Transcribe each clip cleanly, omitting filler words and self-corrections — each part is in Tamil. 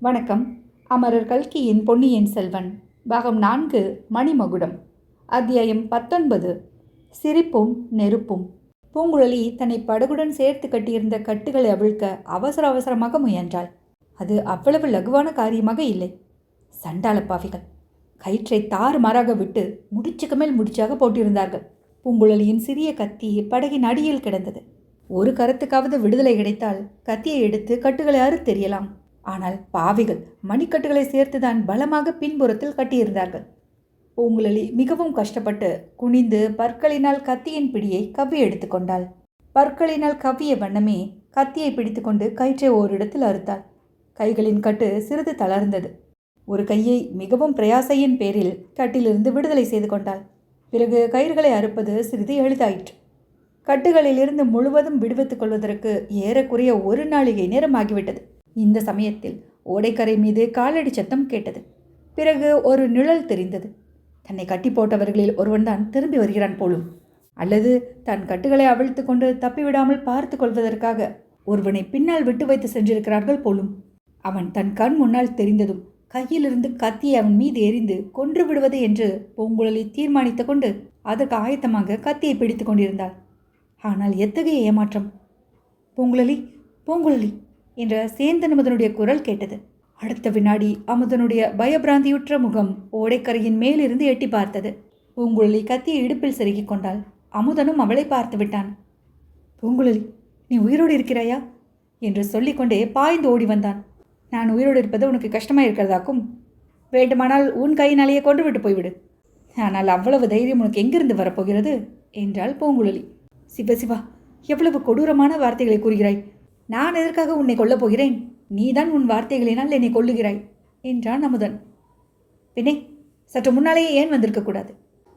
வணக்கம். அமரர் கல்கியின் பொன்னியின் செல்வன் பாகம் 4 மணிமகுடம் அத்தியாயம் 19 சிரிப்பும் நெருப்பும். பூங்குழலி தன்னை படகுடன் சேர்த்து கட்டியிருந்த கட்டுகளை அவிழ்க்க அவசர அவசரமாக முயன்றாள். அது அவ்வளவு லகுவான காரியமாக இல்லை. சண்டாள பாவிகள் கயிற்றை தாறுமாறாக விட்டு முடிச்சுக்கு மேல் முடிச்சாக போட்டிருந்தார்கள். பூங்குழலியின் சிறிய கத்தி படகின் அடியில் கிடந்தது. ஒரு கரத்துக்காவது விடுதலை கிடைத்தால் கத்தியை எடுத்து கட்டுகளை அறுத்தெறியலாம். ஆனால் பாவிகள் மணிக்கட்டுகளை சேர்த்துதான் பலமாக பின்புறத்தில் கட்டியிருந்தார்கள். பூங்குழலி மிகவும் கஷ்டப்பட்டு குனிந்து பற்களினால் கத்தியின் பிடியை கவ்வி எடுத்துக்கொண்டாள். பற்களினால் கவ்விய வண்ணமே கத்தியை பிடித்துக்கொண்டு கயிற்றை ஓரிடத்தில் அறுத்தாள். கைகளின் கட்டு சிறிது தளர்ந்தது. ஒரு கையை மிகவும் பிரயாசையின் பேரில் கட்டிலிருந்து விடுதலை செய்து கொண்டாள். பிறகு கயிறுகளை அறுப்பது சிறிது எளிதாயிற்று. கட்டுகளிலிருந்து முழுவதும் விடுவித்துக் கொள்வதற்கு ஏறக்குறைய ஒரு நாளிகை நேரம் ஆகிவிட்டது. இந்த சமயத்தில் ஓடைக்கரை மீது காலடி சத்தம் கேட்டது. பிறகு ஒரு நிழல் தெரிந்தது. தன்னை கட்டி போட்டவர்களில் ஒருவன்தான் திரும்பி வருகிறான் போலும், அல்லது தன் கட்டுகளை அவிழ்த்து கொண்டு தப்பிவிடாமல் பார்த்து கொள்வதற்காக ஒருவனை பின்னால் விட்டு வைத்து சென்றிருக்கிறார்கள் போலும். அவன் தன் கண் முன்னால் தெரிந்ததும் கையிலிருந்து கத்தியை அவன் மீது எறிந்து கொன்று விடுவது என்று பூங்குழலி தீர்மானித்து கொண்டு அதற்கு ஆயத்தமாக கத்தியை பிடித்து கொண்டிருந்தாள். ஆனால் எத்தகைய ஏமாற்றம்! பூங்குழலி, பூங்குழலி என்ற சேந்தன் அமுதனுடைய குரல் கேட்டது. அடுத்த வினாடி அமுதனுடைய பயபிராந்தியுற்ற முகம் ஓடைக்கரையின் மேலிருந்து எட்டி பார்த்தது. பூங்குழலி கத்தியை இடுப்பில் செருகிக் கொண்டாள். அமுதனும் அவளை பார்த்து விட்டான். பூங்குழலி, நீ உயிரோடு இருக்கிறாயா என்று சொல்லிக்கொண்டே பாய்ந்து ஓடி வந்தான். நான் உயிரோடு இருப்பது உனக்கு கஷ்டமாக இருக்கிறதாக்கும். வேண்டுமானால் உன் கையினாலேயே கொண்டு விட்டு போய்விடு. ஆனால் அவ்வளவு தைரியம் உனக்கு எங்கிருந்து வரப்போகிறது என்றாள் பூங்குழலி. சிவசிவா, எவ்வளவு கொடூரமான வார்த்தைகளை கூறுகிறாய்! நான் எதற்காக உன்னை கொல்லப் போகிறேன்? நீதான் உன் வார்த்தைகளினால் என்னை கொல்லுகிறாய் என்றான் அமுதன். பின்னே சற்று முன்னாலேயே ஏன் வந்திருக்கக்கூடாது?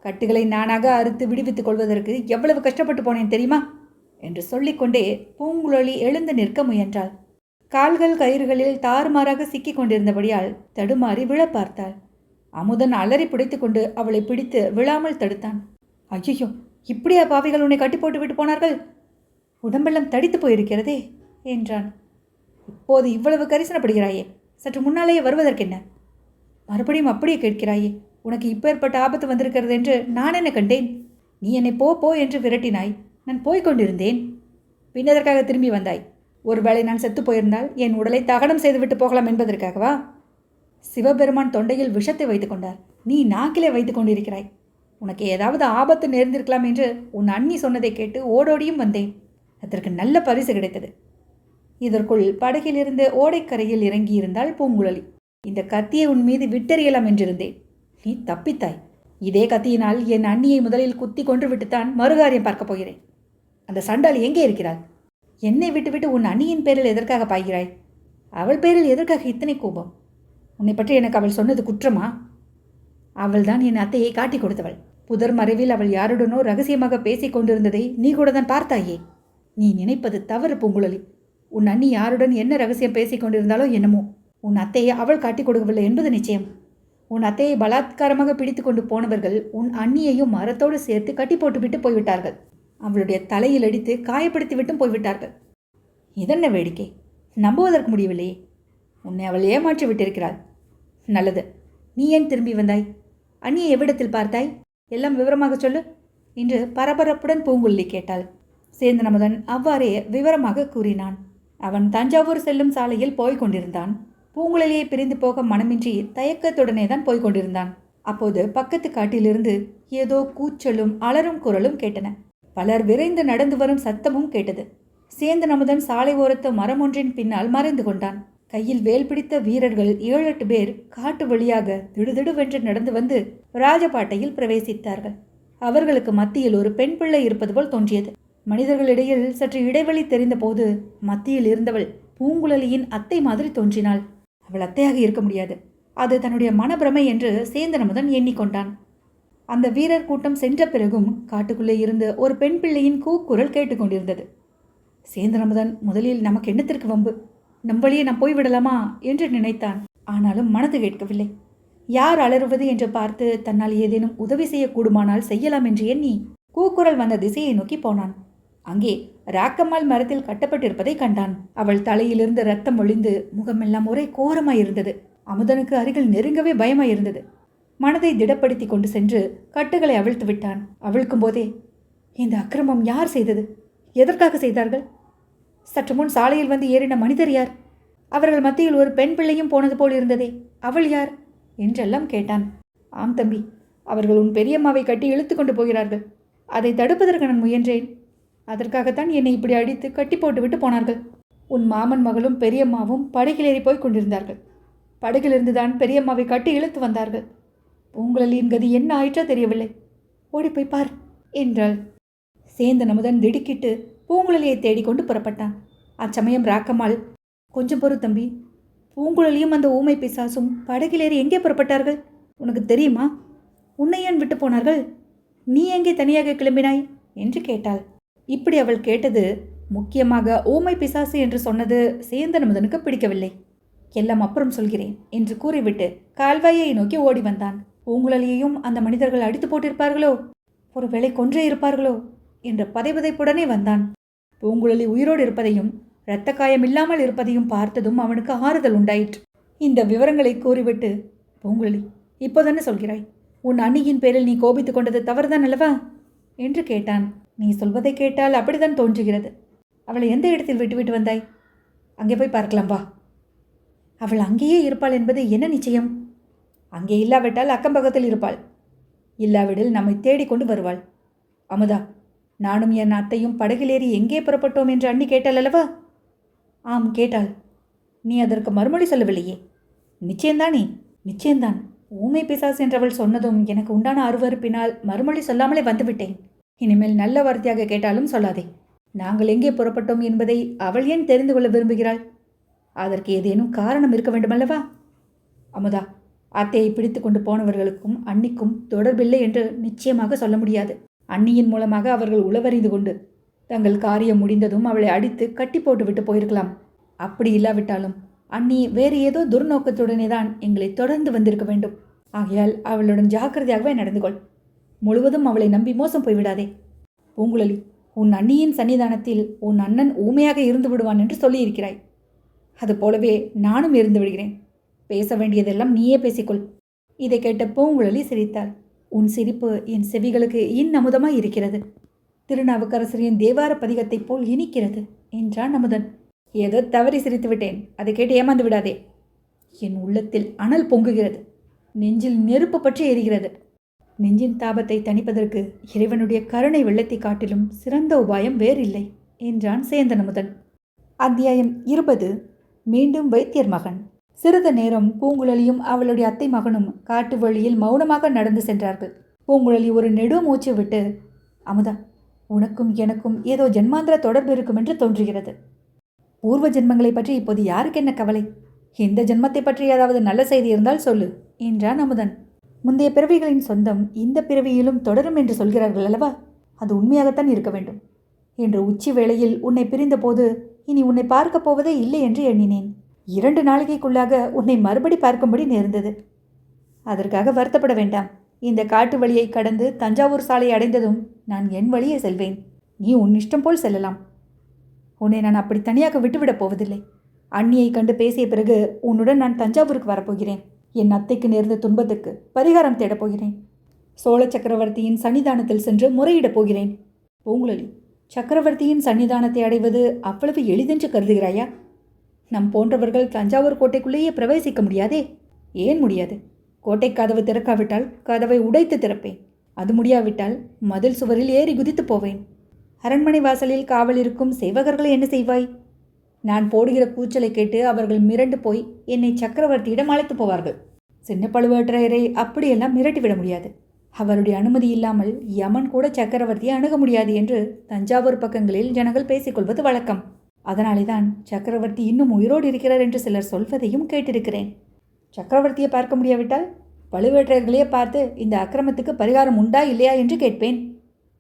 கட்டுகளை நானாக அறுத்து விடுவித்துக் கொள்வதற்கு எவ்வளவு கஷ்டப்பட்டு போனேன் தெரியுமா என்று சொல்லிக்கொண்டே பூங்குழலி எழுந்து நிற்க முயன்றாள். கால்கள் கயிறுகளில் தாறுமாறாக சிக்கிக் கொண்டிருந்தபடியால் தடுமாறி விழ பார்த்தாள். அமுதன் அலறி பிடித்து கொண்டு அவளை பிடித்து விழாமல் தடுத்தான். ஐயோ, இப்படியா பாவிகள் உன்னை கட்டி போட்டு விட்டு போனார்கள்? உடம்பெல்லாம் தடித்து போயிருக்கிறதே என்றான். இப்போது இவ்வளவு கரிசனப்படுகிறாயே, சற்று முன்னாலேயே வருவதற்கென்ன? மறுபடியும் அப்படியே கேட்கிறாயே. உனக்கு இப்பேற்பட்ட ஆபத்து வந்திருக்கிறது என்று நான் என்ன கண்டேன்? நீ என்னை போ போ என்று விரட்டினாய். நான் போய்கொண்டிருந்தேன். பின்னதற்காக திரும்பி வந்தாய். ஒருவேளை நான் செத்து போயிருந்தால் என் உடலை தகனம் செய்துவிட்டு போகலாம் என்பதற்காகவா? சிவபெருமான் தொண்டையில் விஷத்தை வைத்துக் கொண்டார். நீ நாக்கிலே வைத்துக் கொண்டிருக்கிறாய். உனக்கு ஏதாவது ஆபத்து நேர்ந்திருக்கலாம் என்று உன் அண்ணி சொன்னதை கேட்டு ஓடோடியும் வந்தேன். அதற்கு நல்ல பரிசு கிடைத்தது. இதற்குள் படகிலிருந்து ஓடைக்கரையில் இறங்கியிருந்தாள் பூங்குழலி. இந்த கத்தியை உன் மீது விட்டெறியலாம் என்றிருந்தேன். நீ தப்பித்தாய். இதே கத்தியினால் என் அண்ணியை முதலில் குத்தி கொன்று விட்டுத்தான் மறுகாரியம் பார்க்கப் போகிறேன். அந்த சண்டாளி எங்கே இருக்கிறாள்? என்னை விட்டுவிட்டு உன் அண்ணியின் பேரில் எதற்காக பாய்கிறாய்? அவள் பேரில் எதற்காக இத்தனை கோபம்? உன்னை பற்றி எனக்கு அவள் சொன்னது குற்றமா? அவள்தான் என் அத்தையை காட்டி கொடுத்தவள். புதர் மறைவில் அவள் யாருடனோ ரகசியமாக பேசிக் கொண்டிருந்ததை நீ கூட தான் பார்த்தாயே. நீ நினைப்பது தவறு பூங்குழலி. உன் அண்ணி யாருடன் என்ன ரகசியம் பேசிக் கொண்டிருந்தாலோ என்னமோ, உன் அத்தையை அவள் காட்டிக் கொடுக்கவில்லை என்பது நிச்சயம். உன் அத்தையை பலாத்காரமாக பிடித்து கொண்டு போனவர்கள் உன் அண்ணியையும் மரத்தோடு சேர்த்து கட்டி போட்டுவிட்டு போய்விட்டார்கள். அவளுடைய தலையில் அடித்து காயப்படுத்தி விட்டும் போய்விட்டார்கள். இதென்ன வேடிக்கை! நம்புவதற்கு முடியவில்லையே. உன்னை அவள் ஏமாற்றி விட்டிருக்கிறாள். நல்லது, நீ ஏன் திரும்பி வந்தாய்? அண்ணியை எவ்விடத்தில் பார்த்தாய்? எல்லாம் விவரமாக சொல்லு என்று பரபரப்புடன் பூங்குழலி கேட்டாள். சேந்தன் அமுதன் அவ்வாறே விவரமாக கூறினான். அவன் தஞ்சாவூர் செல்லும் சாலையில் போய்க் கொண்டிருந்தான். பூங்குழலியை பிரிந்து போக மனமின்றி தயக்கத்துடனே தான் போய்க் கொண்டிருந்தான். அப்போது பக்கத்து காட்டிலிருந்து ஏதோ கூச்சலும் அலறும் குரலும் கேட்டன. பலர் விரைந்து நடந்து வரும் சத்தமும் கேட்டது. சேந்தன் அமுதன் சாலை ஓரத்து மரம் ஒன்றின் பின்னால் மறைந்து கொண்டான். கையில் வேல் பிடித்த வீரர்கள் 7-8 பேர் காட்டு வழியாக திடுதிடுவென்று நடந்து வந்து ராஜபாட்டையில் பிரவேசித்தார்கள். அவர்களுக்கு மத்தியில் ஒரு பெண் பிள்ளை இருப்பது போல் தோன்றியது. மனிதர்களிடையில் சற்று இடைவெளி தெரிந்த போது மத்தியில் இருந்தவள் பூங்குழலியின் அத்தை மாதிரி தோன்றினாள். அவள் அத்தையாக இருக்க முடியாது. அது தன்னுடைய மனப்பிரமை என்று சேந்தன் அமுதன் எண்ணிக்கொண்டான். அந்த வீரர் கூட்டம் சென்ற பிறகும் காட்டுக்குள்ளே இருந்து ஒரு பெண் பிள்ளையின் கூக்குரல் கேட்டுக்கொண்டிருந்தது. சேந்தன் அமுதன் முதலில் நமக்கு என்னத்திற்கு வம்பு, நம் வழியே நாம் போய்விடலாமா என்று நினைத்தான். ஆனாலும் மனது கேட்கவில்லை. யார் அலறுவது என்று பார்த்து தன்னால் ஏதேனும் உதவி செய்யக்கூடுமானால் செய்யலாம் என்று எண்ணி கூக்குரல் வந்த திசையை நோக்கி போனான். அங்கே ராக்கம்மாள் மரத்தில் கட்டப்பட்டிருப்பதை கண்டான். அவள் தலையிலிருந்து ரத்தம் ஒளிந்து முகமெல்லாம் ஒரே கோரமாயிருந்தது. அமுதனுக்கு அருகில் நெருங்கவே பயமாயிருந்தது. மனதை திடப்படுத்தி கொண்டு சென்று கட்டுகளை அவிழ்த்து விட்டான். அவிழ்க்கும் போதே, இந்த அக்கிரமம் யார் செய்தது? எதற்காக செய்தார்கள்? சற்று முன் சாலையில் வந்து ஏறின மனிதர் யார்? அவர்கள் மத்தியில் ஒரு பெண் பிள்ளையும் போனது போல் இருந்ததே, அவள் யார் என்றெல்லாம் கேட்டான். ஆம் தம்பி, அவர்கள் உன் பெரியம்மாவை கட்டி இழுத்து கொண்டு போகிறார்கள். அதை தடுப்பதற்கு நான் முயன்றேன். அதற்காகத்தான் என்னை இப்படி அடித்து கட்டி போட்டுவிட்டு போனார்கள். உன் மாமன் மகளும் பெரியம்மாவும் படகிலேறி போய் கொண்டிருந்தார்கள். படகிலிருந்துதான் பெரியம்மாவை கட்டி இழுத்து வந்தார்கள். பூங்குழலியின் கதி என்ன ஆயிற்றோ தெரியவில்லை. ஓடிப்போய் பார் என்றாள். சேந்தன் அமுதன் திடுக்கிட்டு பூங்குழலியை தேடிக்கொண்டு புறப்பட்டான். அச்சமயம் ராக்கம்மாள், கொஞ்சம் பொறு தம்பி, பூங்குழலியும் அந்த ஊமை பிசாசும் படகிலேறி எங்கே புறப்பட்டார்கள்? உனக்கு தெரியுமா? உன்னை ஏன் விட்டு போனார்கள்? நீ எங்கே தனியாக கிளம்பினாய் என்று கேட்டாள். இப்படி அவள் கேட்டது முக்கியமாக ஊமை பிசாசு என்று சொன்னது சேந்தன் அமுதனுக்கு பிடிக்கவில்லை. எல்லாம் அப்புறம் சொல்கிறேன் என்று கூறிவிட்டு கால்வாயை நோக்கி ஓடி வந்தான். பூங்குழலியையும் அந்த மனிதர்கள் அடித்து போட்டிருப்பார்களோ, ஒருவேளை கொன்றே இருப்பார்களோ என்ற பதைபதைப்புடனே வந்தான். பூங்குழலி உயிரோடு இருப்பதையும் இரத்த காயம் இல்லாமல் இருப்பதையும் பார்த்ததும் அவனுக்கு ஆறுதல் உண்டாயிற்று. இந்த விவரங்களை கூறிவிட்டு, பூங்குழலி, இப்போதானே சொல்கிறாய், உன் அண்ணியின் பேரில் நீ கோபித்துக் கொண்டது தவறுதான் அல்லவா என்று கேட்டான். நீ சொல்வதை கேட்டால் அப்படித்தான் தோன்றுகிறது. அவளை எந்த இடத்தில் விட்டுவிட்டு வந்தாய்? அங்கே போய் பார்க்கலாம் வா. அவள் அங்கேயே இருப்பாள் என்பது என்ன நிச்சயம்? அங்கே இல்லாவிட்டால் அக்கம்பக்கத்தில் இருப்பாள். இல்லாவிடில் நம்மை தேடிக்கொண்டு வருவாள். அமுதா, நானும் என் அத்தையும் படகிலேறி எங்கே புறப்பட்டோம் என்று அண்ணி கேட்டாள் அல்லவா? ஆம், கேட்டாள். நீ அதற்கு மறுமொழி சொல்லவில்லையே. நிச்சயம்தானே? நிச்சயம்தான். ஊமை பிசாசு என்றவள் சொன்னதும் எனக்கு உண்டான அருவருப்பினால் மறுமொழி சொல்லாமலே வந்துவிட்டேன். இனிமேல் நல்ல வார்த்தையாக கேட்டாலும் சொல்லாதே. நாங்கள் எங்கே புறப்பட்டோம் என்பதை அவள் ஏன் தெரிந்து கொள்ள விரும்புகிறாள்? அதற்கு ஏதேனும் காரணம் இருக்க வேண்டுமல்லவா? அமுதா, அத்தையை பிடித்து கொண்டு போனவர்களுக்கும் அன்னிக்கும் தொடர்பில்லை என்று நிச்சயமாக சொல்ல முடியாது. அன்னியின் மூலமாக அவர்கள் உளவறிந்து கொண்டு தங்கள் காரியம் முடிந்ததும் அவளை அடித்து கட்டி போட்டுவிட்டு போயிருக்கலாம். அப்படி இல்லாவிட்டாலும் அண்ணி வேறு ஏதோ துர்நோக்கத்துடனே தான் எங்களை தொடர்ந்து வந்திருக்க வேண்டும். ஆகையால் அவளுடன் ஜாக்கிரதையாகவே நடந்து கொள். முழுவதும் அவளை நம்பி மோசம் போய்விடாதே. பூங்குழலி, உன் அண்ணியின் சன்னிதானத்தில் உன் அண்ணன் ஊமையாக இருந்து விடுவான் என்று சொல்லியிருக்கிறாய். அதுபோலவே நானும் இருந்து விடுகிறேன். பேச வேண்டியதெல்லாம் நீயே பேசிக்கொள். இதை கேட்ட பூங்குழலி சிரித்தாள். உன் சிரிப்பு என் செவிகளுக்கு இன்னமுதமாய் இருக்கிறது. திருநாவுக்கரசரின் தேவார பதிகத்தைப் போல் இனிக்கிறது என்றான் அமுதன். ஏதோ தவறி சிரித்து விட்டேன், அதை கேட்டு ஏமாந்து விடாதே. என் உள்ளத்தில் அனல் பொங்குகிறது. நெஞ்சில் நெருப்பு பற்றி எரிகிறது. நெஞ்சின் தாபத்தை தணிப்பதற்கு இறைவனுடைய கருணை வெள்ளத்தை காட்டிலும் சிறந்த உபாயம் வேறில்லை என்றான் சேந்தன் அமுதன். அத்தியாயம் 20. மீண்டும் வைத்தியர் மகன். சிறிது நேரம் பூங்குழலியும் அவளுடைய அத்தை மகனும் காட்டு வழியில் மௌனமாக நடந்து சென்றார்கள். பூங்குழலி ஒரு நெடு மூச்சு விட்டு, அமுதா, உனக்கும் எனக்கும் ஏதோ ஜென்மாந்திர தொடர்பு இருக்கும் என்று தோன்றுகிறது. பூர்வ ஜென்மங்களை பற்றி இப்போது யாருக்கு என்ன கவலை? இந்த ஜென்மத்தை பற்றி ஏதாவது நல்ல செய்தி இருந்தால் சொல்லு என்றான் அமுதன். முந்தைய பிறவிகளின் சொந்தம் இந்த பிறவியிலும் தொடரும் என்று சொல்கிறார்கள் அல்லவா? அது உண்மையாகத்தான் இருக்க வேண்டும். என்று உச்சி வேளையில் உன்னை பிரிந்த போது இனி உன்னை பார்க்கப் போவதே இல்லை என்று எண்ணினேன். 2 நாளிகைக்குள்ளாக உன்னை மறுபடி பார்க்கும்படி நேர்ந்தது. அதற்காக வருத்தப்பட வேண்டாம். இந்த காட்டு வழியை கடந்து தஞ்சாவூர் சாலை அடைந்ததும் நான் என் வழியே செல்வேன். நீ உன் இஷ்டம் போல் செல்லலாம். உன்னை நான் அப்படி தனியாக விட்டுவிடப் போவதில்லை. அண்ணியை கண்டு பேசிய பிறகு உன்னுடன் நான் தஞ்சாவூருக்கு வரப்போகிறேன். என் அத்தைக்கு நேர்ந்த துன்பத்துக்கு பரிகாரம் தேடப் போகிறேன். சோழ சக்கரவர்த்தியின் சன்னிதானத்தில் சென்று முறையிடப் போகிறேன். பூங்குழலி, சக்கரவர்த்தியின் சன்னிதானத்தை அடைவது அவ்வளவு எளிதென்று கருதுகிறாயா? நம் போன்றவர்கள் தஞ்சாவூர் கோட்டைக்குள்ளேயே பிரவேசிக்க முடியாதே. ஏன் முடியாது? கோட்டை கதவு திறக்காவிட்டால் கதவை உடைத்து திறப்பேன். அது முடியாவிட்டால் மதில் சுவரில் ஏறி குதித்து போவேன். அரண்மனை வாசலில் காவல் இருக்கும் சேவகர்களை என்ன செய்வாய்? நான் போடுகிற கூச்சலை கேட்டு அவர்கள் மிரண்டு போய் என்னை சக்கரவர்த்தியிடம் அழைத்து போவார்கள். சின்ன பழுவேட்டரையரை அப்படியெல்லாம் மிரட்டிவிட முடியாது. அவருடைய அனுமதி இல்லாமல் யமன் கூட சக்கரவர்த்தியை அணுக முடியாது என்று தஞ்சாவூர் பக்கங்களில் ஜனங்கள் பேசிக்கொள்வது வழக்கம். அதனாலே தான் சக்கரவர்த்தி இன்னும் உயிரோடு இருக்கிறார் என்று சிலர் சொல்வதையும் கேட்டிருக்கிறேன். சக்கரவர்த்தியை பார்க்க முடியாவிட்டால் பழுவேட்டரையர்களையே பார்த்து இந்த அக்கிரமத்துக்கு பரிகாரம் உண்டா இல்லையா என்று கேட்பேன்.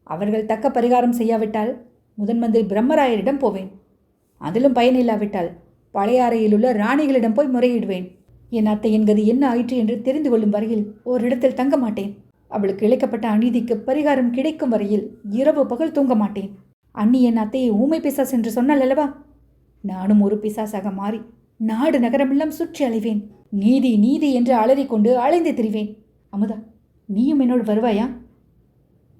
அவர்கள் தக்க பரிகாரம் செய்யாவிட்டால் முதன் மந்திரி பிரம்மராயரிடம் போவேன். அதிலும் பயனில்லாவிட்டால் பழையாறையிலுள்ள ராணிகளிடம் போய் முறையிடுவேன். என் அத்தையின் கதி என்ன ஆயிற்று என்று தெரிந்து கொள்ளும் வரையில் ஓரிடத்தில் தங்க மாட்டேன். அவளுக்கு இழைக்கப்பட்ட அநீதிக்கு பரிகாரம் கிடைக்கும் வரையில் இரவு பகல் தூங்க மாட்டேன். அண்ணி என் அத்தையை ஊமை பிசாஸ் என்று சொன்னாள் அல்லவா? நானும் ஒரு பிசாசாக மாறி நாடு நகரமெல்லாம் சுற்றி அலைவேன். நீதி நீதி என்று அலறிக்கொண்டு அலைந்து திரிவேன். அமுதா, நீயும் என்னோடு வருவாயா?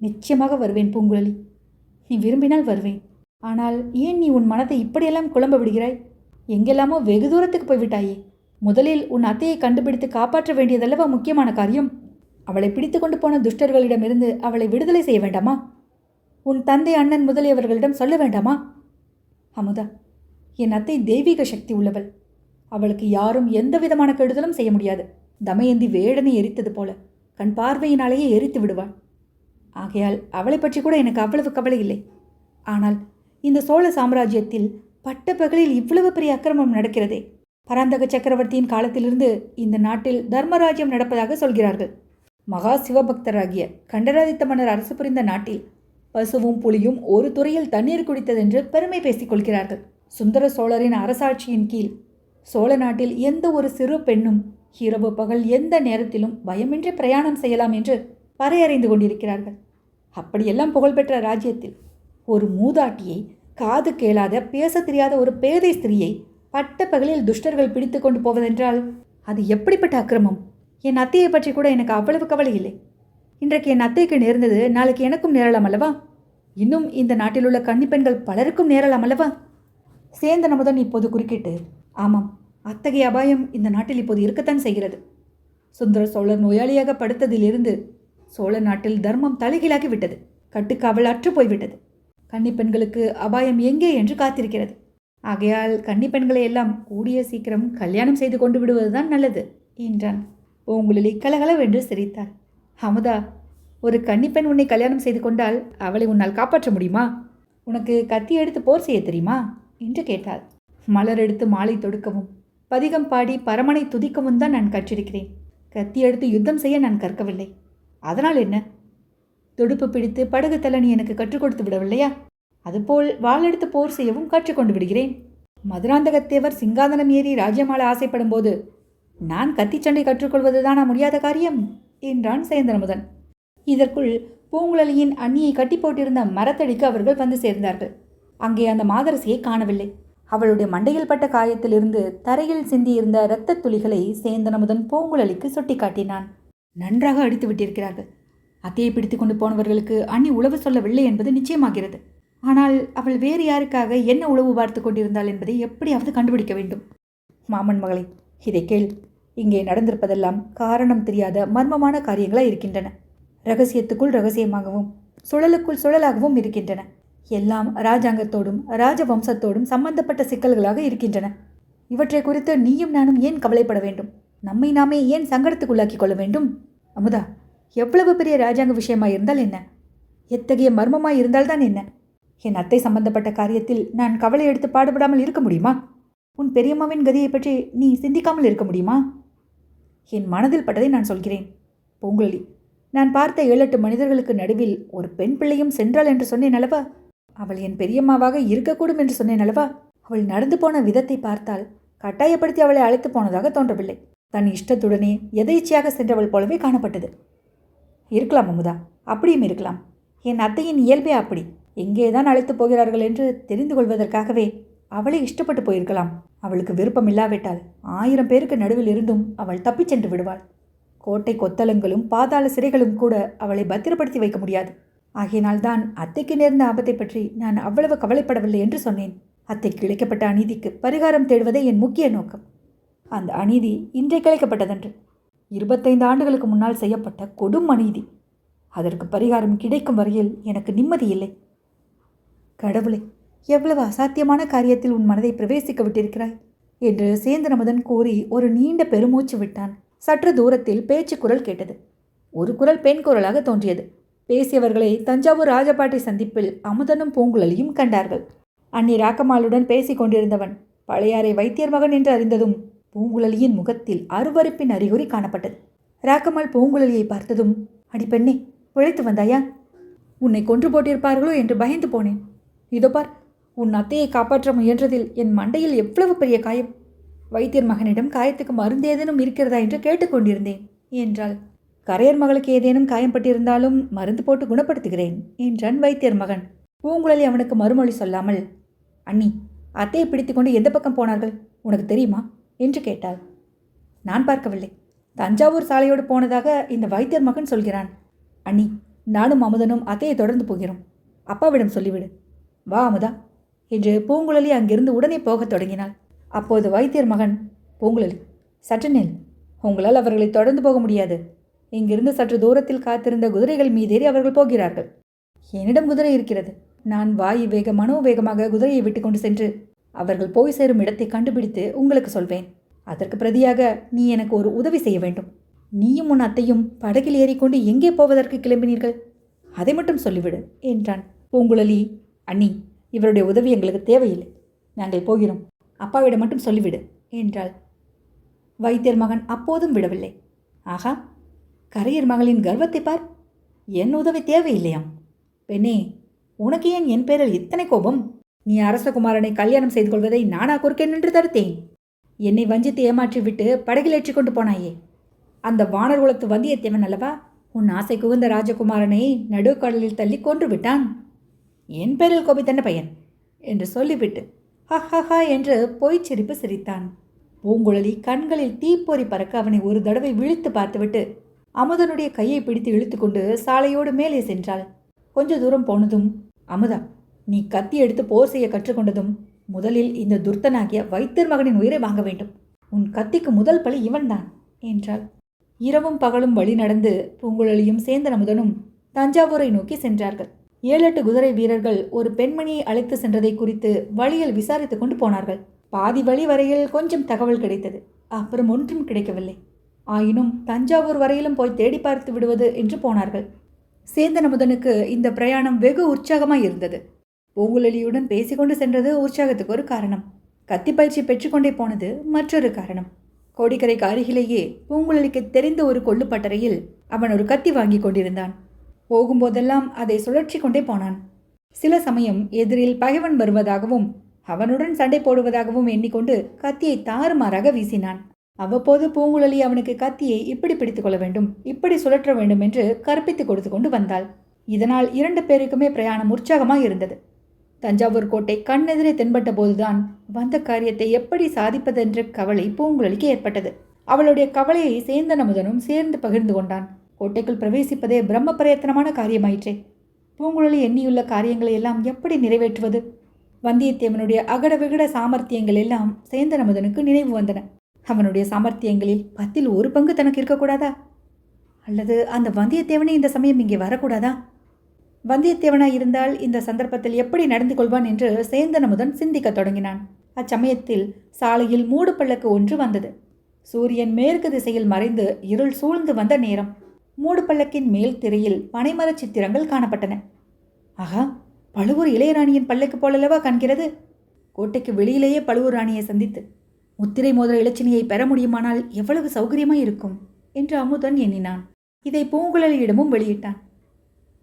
நிச்சயமாக வருவேன் பூங்குழலி. நீ விரும்பினால் வருவேன். ஆனால் ஏன் நீ உன் மனதை இப்படியெல்லாம் குழம்ப விடுகிறாய்? எங்கெல்லாமோ வெகு தூரத்துக்கு போய்விட்டாயே. முதலில் உன் அத்தையை கண்டுபிடித்து காப்பாற்ற வேண்டியதல்லவா முக்கியமான காரியம். அவளை பிடித்து கொண்டு போன துஷ்டர்களிடமிருந்து அவளை விடுதலை செய்ய வேண்டாமா? உன் தந்தை அண்ணன் முதலியவர்களிடம் சொல்ல வேண்டாமா? அமுதா, என் அத்தை தெய்வீக சக்தி உள்ளவள். அவளுக்கு யாரும் எந்த விதமான கெடுதலும் செய்ய முடியாது. தமயந்தி வேடனை எரித்தது போல கண் பார்வையினாலேயே எரித்து விடுவாள். ஆகையால் அவளை பற்றி கூட எனக்கு அவ்வளவு கவலை இல்லை. ஆனால் இந்த சோழ சாம்ராஜ்யத்தில் பட்டப்பகலில் இவ்வளவு பெரிய அக்கிரமம் நடக்கிறதே. பராந்தக சக்கரவர்த்தியின் காலத்திலிருந்து இந்த நாட்டில் தர்மராஜ்யம் நடப்பதாக சொல்கிறார்கள். மகா சிவபக்தராகிய கண்டராதித்த மன்னர் அரசு புரிந்த நாட்டில் பசுவும் புலியும் ஒரு துறையில் தண்ணீர் குடித்ததென்று பெருமை பேசிக் கொள்கிறார்கள். சுந்தர சோழரின் அரசாட்சியின் கீழ் சோழ நாட்டில் எந்த ஒரு சிறு பெண்ணும் இரவு பகல் எந்த நேரத்திலும் பயமின்றி பிரயாணம் செய்யலாம் என்று வரையறைந்து கொண்டிருக்கிறார்கள். அப்படியெல்லாம் புகழ்பெற்ற ராஜ்யத்தில் ஒரு மூதாட்டியை, காது கேளாத பேச தெரியாத ஒரு பேதை ஸ்திரீயை பட்ட பகலில் துஷ்டர்கள் பிடித்து கொண்டு போவதென்றால் அது எப்படிப்பட்ட அக்கிரமம்? என் அத்தையை பற்றி கூட எனக்கு அவ்வளவு கவலை இல்லை. இன்றைக்கு என் அத்தைக்கு நேர்ந்தது நாளைக்கு எனக்கும் நேரலாம் அல்லவா? இன்னும் இந்த நாட்டில் உள்ள கன்னிப்பெண்கள் பலருக்கும் நேரலாம் அல்லவா? சேந்தன் அமுதன் இப்போது குறுக்கிட்டு, ஆமாம், அத்தகைய அபாயம் இந்த நாட்டில் இப்போது இருக்கத்தான் செய்கிறது. சுந்தர சோழர் நோயாளியாக படுத்ததிலிருந்து சோழ நாட்டில் தர்மம் தலைகீழாகி விட்டது. கட்டுக்காவல் அற்று போய்விட்டது. கன்னிப்பெண்களுக்கு அபாயம் எங்கே என்று காத்திருக்கிறது. ஆகையால் கன்னிப்பெண்களை எல்லாம் கூடிய சீக்கிரம் கல்யாணம் செய்து கொண்டு விடுவதுதான் நல்லது என்றான். பூங்குழலி கலகலவென்று சிரித்தாள். அமுதா, ஒரு கன்னிப்பெண் உன்னை கல்யாணம் செய்து கொண்டால் அவளை உன்னால் காப்பாற்ற முடியுமா? உனக்கு கத்தி எடுத்து போர் செய்ய தெரியுமா என்று கேட்டாள். மலர் எடுத்து மாலை தொடுக்கவும், பதிகம் பாடி பரமனை துதிக்கவும் தான் நான் கற்றிருக்கிறேன். கத்தி எடுத்து யுத்தம் செய்ய நான் கற்கவில்லை. அதனால் என்ன? துடுப்பு பிடித்து படகு தள்ள நீ எனக்கு கற்றுக் கொடுத்து விடவில்லையா? அதுபோல் வாளெடுத்து போர் செய்யவும் கற்றுக்கொண்டு விடுகிறேன். மதுராந்தகத்தேவர் சிங்காதனம் ஏறி ராஜ்யமாள ஆசைப்படும் போது நான் கத்திச்சண்டை கற்றுக்கொள்வதுதானா முடியாத காரியம் என்றான் சேந்தனமுதன். இதற்குள் பூங்குழலியின் அண்ணியை கட்டி போட்டிருந்த மரத்தடிக்கு அவர்கள் வந்து சேர்ந்தார்கள். அங்கே அந்த மாதரசியை காணவில்லை. அவளுடைய மண்டையில் பட்ட காயத்திலிருந்து தரையில் சிந்தியிருந்த இரத்த துளிகளை சேந்தனமுதன் பூங்குழலிக்கு சுட்டி காட்டினான். நன்றாக அடித்து விட்டிருக்கிறார்கள். அத்தையை பிடித்து கொண்டு போனவர்களுக்கு அண்ணி உளவு சொல்லவில்லை என்பது நிச்சயமாகிறது. ஆனால் அவள் வேறு யாருக்காக என்ன உளவு பார்த்து கொண்டிருந்தாள் என்பதை எப்படியாவது கண்டுபிடிக்க வேண்டும். மாமன் மகளே, இதை கேள். இங்கே நடந்திருப்பதெல்லாம் காரணம் தெரியாத மர்மமான காரியங்களாக இருக்கின்றன. ரகசியத்துக்குள் ரகசியமாகவும் சுழலுக்குள் சுழலாகவும் இருக்கின்றன. எல்லாம் ராஜாங்கத்தோடும் ராஜவம்சத்தோடும் சம்பந்தப்பட்ட சிக்கல்களாக இருக்கின்றன. இவற்றை குறித்து நீயும் நானும் ஏன் கவலைப்பட வேண்டும்? நம்மை நாமே ஏன் சங்கடத்துக்குள்ளாக்கி கொள்ள வேண்டும்? அமுதா, எவ்வளவு பெரிய ராஜாங்க விஷயமாய் இருந்தால் என்ன? எத்தகைய மர்மமாய் இருந்தால்தான் என்ன? என் அத்தை சம்பந்தப்பட்ட காரியத்தில் நான் கவலை எடுத்து பாடுபடாமல் இருக்க முடியுமா? உன் பெரியம்மாவின் கதியை பற்றி நீ சிந்திக்காமல் இருக்க முடியுமா? என் மனதில் பட்டதை நான் சொல்கிறேன். பூங்குழலி, நான் பார்த்த 7-8 மனிதர்களுக்கு நடுவில் ஒரு பெண் பிள்ளையும் சென்றாள் என்று சொன்னேன் அல்லவா? அவள் என் பெரியம்மாவாக இருக்கக்கூடும் என்று சொன்னேன் அல்லவா? அவள் நடந்து போன விதத்தை பார்த்தால் கட்டாயப்படுத்தி அவளை அழைத்து போனதாக தோன்றவில்லை. தன் இஷ்டத்துடனே எதேச்சையாக சென்றவள் போலவே காணப்பட்டது. இருக்கலாம் அமுதா, அப்படியும் இருக்கலாம். என் அத்தையின் இயல்பே அப்படி. எங்கேதான் அழைத்து போகிறார்கள் என்று தெரிந்து கொள்வதற்காகவே அவளை இஷ்டப்பட்டு போயிருக்கலாம். அவளுக்கு விருப்பம் இல்லாவிட்டால் 1000 பேருக்கு நடுவில் இருந்தும் அவள் தப்பிச் சென்று விடுவாள். கோட்டை கொத்தளங்களும் பாதாள சிறைகளும் கூட அவளை பத்திரப்படுத்தி வைக்க முடியாது. ஆகையினால்தான் அத்தைக்கு நேர்ந்த ஆபத்தை பற்றி நான் அவ்வளவு கவலைப்படவில்லை என்று சொன்னேன். அத்தைக்கு இழைக்கப்பட்ட அநீதிக்கு பரிகாரம் தேடுவதே என் முக்கிய நோக்கம். அந்த அநீதி இன்றைக்கு இழைக்கப்பட்டதன்று. 25 ஆண்டுகளுக்கு முன்னால் செய்யப்பட்ட கொடும் அநீதி. அதற்கு பரிகாரம் கிடைக்கும் வரையில் எனக்கு நிம்மதி இல்லை. கடவுளே, எவ்வளவு அசாத்தியமான காரியத்தில் உன் மனதை பிரவேசிக்க விட்டிருக்கிறாய் என்று சேந்தனமுதன் கூறி ஒரு நீண்ட பெருமூச்சு விட்டான். சற்று தூரத்தில் பேச்சு குரல் கேட்டது. ஒரு குரல் பெண் குரலாக தோன்றியது. பேசியவர்களை தஞ்சாவூர் ராஜபாட்டை சந்திப்பில் அமுதனும் பூங்குழலியும் கண்டார்கள். அண்ணி ராக்கம்மாளுடன் பேசிக் கொண்டிருந்தவன் பழையாறை வைத்தியர் மகன் என்று அறிந்ததும் பூங்குழலியின் முகத்தில் அருவருப்பின் அறிகுறி காணப்பட்டது. ராக்கம்மாள் பூங்குழலியை பார்த்ததும், அடி பெண்ணே, பிழைத்து வந்தாயா? உன்னை கொன்று போட்டிருப்பார்களோ என்று பயந்து போனேன். இதோ பார், உன் அத்தையை காப்பாற்ற முயன்றதில் என் மண்டையில் எவ்வளவு பெரிய காயம். வைத்தியர் மகனிடம் காயத்துக்கு மருந்து ஏதேனும் இருக்கிறதா என்று கேட்டுக்கொண்டிருந்தேன் என்றாள். கரையர் மகளுக்கு ஏதேனும் காயம்பட்டிருந்தாலும் மருந்து போட்டு குணப்படுத்துகிறேன் என்றான் வைத்தியர் மகன். பூங்குழலி அவனுக்கு மறுமொழி சொல்லாமல், அண்ணி, அத்தையை பிடித்து கொண்டு எந்த பக்கம் போனார்கள் உனக்கு தெரியுமா என்று கேட்டாள். நான் பார்க்கவில்லை. தஞ்சாவூர் சாலையோடு போனதாக இந்த வைத்தியர் மகன் சொல்கிறான். அண்ணி, நானும் அமுதனும் அத்தையை தொடர்ந்து போகிறோம். அப்பாவிடம் சொல்லிவிடு. வா அமுதா என்று பூங்குழலி அங்கிருந்து உடனே போகத் தொடங்கினாள். அப்போது வைத்தியர் மகன், பூங்குழலி, சற்று நெல். உங்களால் அவர்களை தொடர்ந்து போக முடியாது. இங்கிருந்து சற்று தூரத்தில் காத்திருந்த குதிரைகள் மீதேறி அவர்கள் போகிறார்கள். என்னிடம் குதிரை இருக்கிறது. நான் வாயு வேக மனோவேகமாக குதிரையை விட்டு கொண்டு சென்று அவர்கள் போய் சேரும் இடத்தை கண்டுபிடித்து உங்களுக்கு சொல்வேன். அதற்கு பிரதியாக நீ எனக்கு ஒரு உதவி செய்ய வேண்டும். நீயும் உன் அத்தையும் படகில் ஏறிக்கொண்டு எங்கே போவதற்கு கிளம்பினீர்கள்? அதை மட்டும் சொல்லிவிடு என்றான். பூங்குழலி, அண்ணி, இவருடைய உதவி எங்களுக்கு தேவையில்லை. நாங்கள் போகிறோம். அப்பாவிடம் மட்டும் சொல்லிவிடு என்றாள். வைத்தியர் மகன் அப்போதும் விடவில்லை. ஆகா, கரையர் மகளின் கர்வத்தை பார். என் உதவி தேவையில்லையாம். பெண்ணே, உனக்கு ஏன் என் பேரில் இத்தனை கோபம்? நீ அரசகுமாரனை கல்யாணம் செய்து கொள்வதை நானா குறுக்கே நின்று தடுத்தேன்? என்னை வஞ்சித்து ஏமாற்றி விட்டு படகில் ஏற்றி கொண்டு போனாயே. அந்த வானர் குலத்து வந்தியத்தேவன் அல்லவா உன் ஆசை குவிந்த ராஜகுமாரனை நடுக்கடலில் தள்ளி கொன்று விட்டான். என் பேரில் கோபித்தன பையன் என்று சொல்லிவிட்டு ஹஹா என்று பொய்ச்சிரிப்பு சிரித்தான். பூங்குழலி கண்களில் தீப்பொறி பறக்க அவனை ஒரு தடவை விழித்து பார்த்துவிட்டு அமுதனுடைய கையை பிடித்து இழுத்துக்கொண்டு சாலையோடு மேலே சென்றாள். கொஞ்ச தூரம் போனதும், அமுதா, நீ கத்தி எடுத்து போர் செய்ய கற்றுக்கொண்டதும் முதலில் இந்த துர்த்தனாகிய வைத்தியர் மகனின் உயிரை வாங்க வேண்டும். உன் கத்திக்கு முதல் பழி இவன்தான் என்றாள். இரவும் பகலும் வழி நடந்து பூங்குழலியும் சேந்தன் அமுதனும் தஞ்சாவூரை நோக்கி சென்றார்கள். 7-8 குதிரை வீரர்கள் ஒரு பெண்மணியை அழைத்து சென்றதை குறித்து வழியில் விசாரித்துக் கொண்டு போனார்கள். பாதி வழி வரையில் கொஞ்சம் தகவல் கிடைத்தது. அப்புறம் ஒன்றும் கிடைக்கவில்லை. ஆயினும் தஞ்சாவூர் வரையிலும் போய் தேடி பார்த்து விடுவது என்று போனார்கள். சேந்தன் அமுதனுக்கு இந்த பிரயாணம் வெகு உற்சாகமாய் இருந்தது. பூங்குழலியுடன் பேசிக்கொண்டு சென்றது உற்சாகத்துக்கு ஒரு காரணம். கத்தி பயிற்சி பெற்றுக்கொண்டே போனது மற்றொரு காரணம். கோடிக்கரைக்கு அருகிலேயே பூங்குழலிக்கு தெரிந்த ஒரு கொள்ளுப்பட்டறையில் அவன் ஒரு கத்தி வாங்கி கொண்டிருந்தான். போகும்போதெல்லாம் அதை சுழற்சி கொண்டே போனான். சில சமயம் எதிரில் பகைவன் வருவதாகவும் அவனுடன் சண்டை போடுவதாகவும் எண்ணிக்கொண்டு கத்தியை தாறுமாறாக வீசினான். அவ்வப்போது பூங்குழலி அவனுக்கு கத்தியை இப்படி பிடித்து கொள்ள வேண்டும், இப்படி சுழற்ற வேண்டும் என்று கற்பித்து கொடுத்து கொண்டு வந்தாள். இதனால் 2 பேருக்குமே பிரயாணம் உற்சாகமாக இருந்தது. தஞ்சாவூர் கோட்டை கண்ணெதிரே தென்பட்ட போதுதான் வந்த காரியத்தை எப்படி சாதிப்பதென்ற கவலை பூங்குழலிக்கு ஏற்பட்டது. அவளுடைய கவலையை சேந்தன் அமுதனும் சேர்ந்து பகிர்ந்து கொண்டான். கோட்டைக்குள் பிரவேசிப்பதே பிரம்ம பிரயத்தனமான காரியமாயிற்றே. பூங்குழலி எண்ணியுள்ள காரியங்களை எல்லாம் எப்படி நிறைவேற்றுவது? வந்தியத்தேவனுடைய அகட விகட சாமர்த்தியங்கள் எல்லாம் சேந்தன் அமுதனுக்கு நினைவு வந்தன. அவனுடைய சாமர்த்தியங்களில் 10ல் 1 பங்கு தனக்கு இருக்கக்கூடாதா? அல்லது அந்த வந்தியத்தேவனே இந்த சமயம் இங்கே வரக்கூடாதா? வந்தியத்தேவனாய் இருந்தால் இந்த சந்தர்ப்பத்தில் எப்படி நடந்து கொள்வான் என்று சேந்தன் அமுதன் சிந்திக்கத் தொடங்கினான். அச்சமயத்தில் சாலையில் மூடு பல்லக்கு ஒன்று வந்தது. சூரியன் மேற்கு திசையில் மறைந்து இருள் சூழ்ந்து வந்த நேரம். மூடு பல்லக்கின் மேல் திரையில் பனைமரச் சித்திரங்கள் காணப்பட்டன. ஆகா, பழுவூர் இளையராணியின் பல்லக்கு போலல்லவா காண்கிறது. கோட்டைக்கு வெளியிலேயே பழுவூர் ராணியை சந்தித்து முத்திரை மோதிர இலச்சினையை பெற முடியுமானால் எவ்வளவு சௌகரியமாய் இருக்கும் என்று அமுதன் எண்ணினான். இதை பூங்குழலியிடமும் வெளியிட்டான்.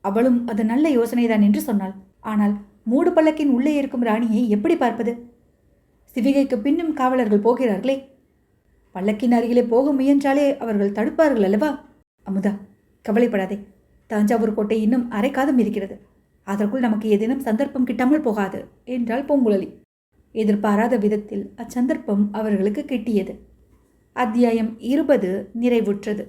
அவளும் அது நல்ல யோசனைதான் என்று சொன்னாள். ஆனால் மூடு பல்லக்கின் உள்ளே இருக்கும் ராணியை எப்படி பார்ப்பது? சிவிகைக்கு பின்னும் காவலர்கள் போகிறார்களே. பல்லக்கின் அருகிலே போக முயன்றாலே அவர்கள் தடுப்பார்கள் அல்லவா? அமுதா, கவலைப்படாதே. தஞ்சாவூர் கோட்டை இன்னும் அரை காதம் இருக்கிறது. அதற்குள் நமக்கு ஏதேனும் சந்தர்ப்பம் கிட்டாமல் போகாது என்றாள் பூங்குழலி. எதிர்பாராத விதத்தில் அச்சந்தர்ப்பம் அவர்களுக்கு கிட்டியது. அத்தியாயம் 20 நிறைவுற்றது.